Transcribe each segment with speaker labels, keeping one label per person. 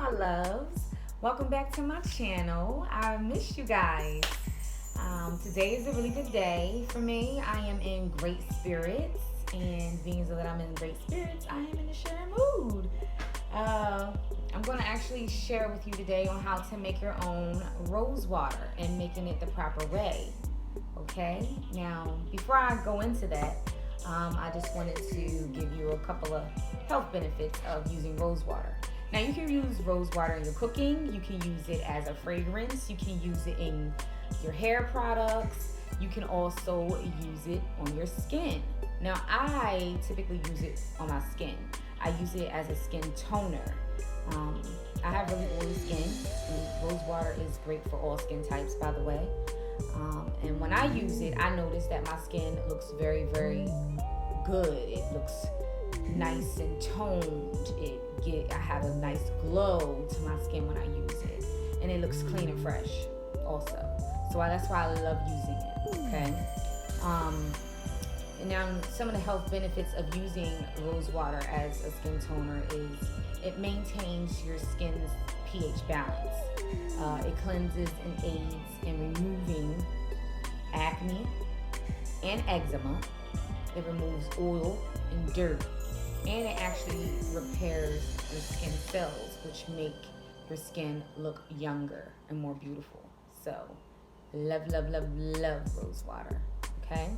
Speaker 1: my loves, welcome back to my channel. I missed you guys. Today is a really good day for me. I am in great spirits, and being so that I'm in great spirits, I am in a sharing mood. I'm going to actually share with you today on how to make your own rose water and making it the proper way. Okay, now before I go into that, I just wanted to give you a couple of health benefits of using rose water. Now you can use rose water in your cooking, you can use it as a fragrance, you can use it in your hair products, you can also use it on your skin. Now I typically use it on my skin. I use it as a skin toner. I have really oily skin, and rose water is great for all skin types, by the way. And when I use it, I notice that my skin looks very, very good. It looks nice and toned. I have a nice glow to my skin when I use it, and it looks clean and fresh also. So that's why I love using it. Okay. And now some of the health benefits of using rose water as a skin toner is it maintains your skin's pH balance. It cleanses and aids in removing acne and eczema. It removes oil and dirt, and it actually repairs your skin cells, which make your skin look younger and more beautiful. So love, love, love, love rose water. Okay.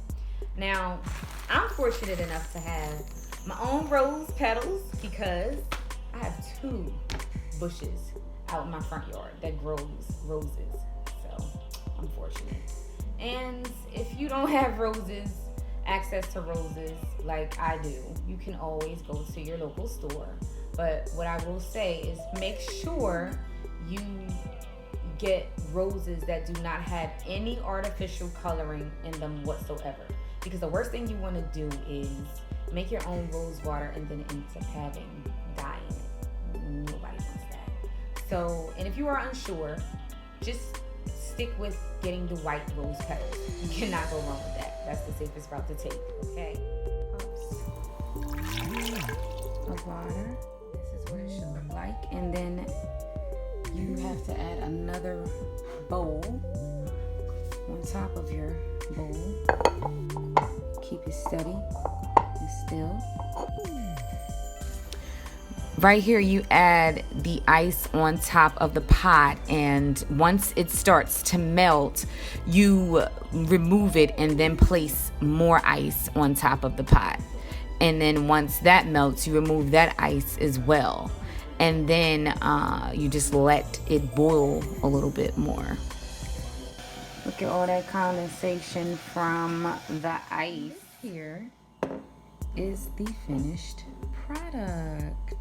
Speaker 1: Now I'm fortunate enough to have my own rose petals because I have 2 bushes out in my front yard that grows roses. So I'm fortunate. And if you don't have access to roses like I do, you can always go to your local store. But what I will say is make sure you get roses that do not have any artificial coloring in them whatsoever. Because the worst thing you want to do is make your own rose water and then it ends up having dye in it. Nobody wants that. So, and if you are unsure, just stick with getting the white rose petals. You cannot go wrong with that. That's the safest route to take, okay? Of water. This is what it should look like. And then you have to add another bowl on top of your bowl. Keep it steady and still. Right here you add the ice on top of the pot, and once it starts to melt, you remove it and then place more ice on top of the pot. And then once that melts, you remove that ice as well. And then you just let it boil a little bit more. Look at all that condensation from the ice. Here is the finished product.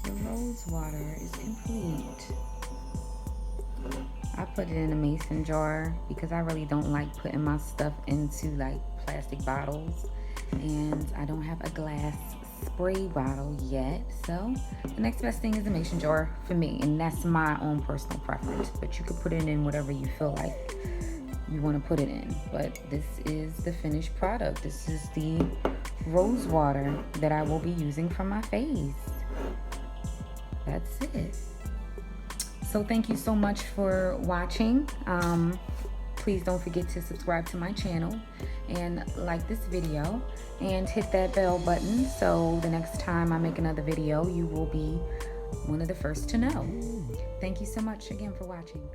Speaker 1: The rose water is complete. I put it in a mason jar because I really don't like putting my stuff into like plastic bottles, and I don't have a glass spray bottle yet, so the next best thing is a mason jar for me, and that's my own personal preference. But you could put it in whatever you feel like you want to put it in. But this is the finished product. This is the rose water that I will be using for my face. That's it. So thank you so much for watching. Please don't forget to subscribe to my channel and like this video and hit that bell button so the next time I make another video you will be one of the first to know. Thank you so much again for watching.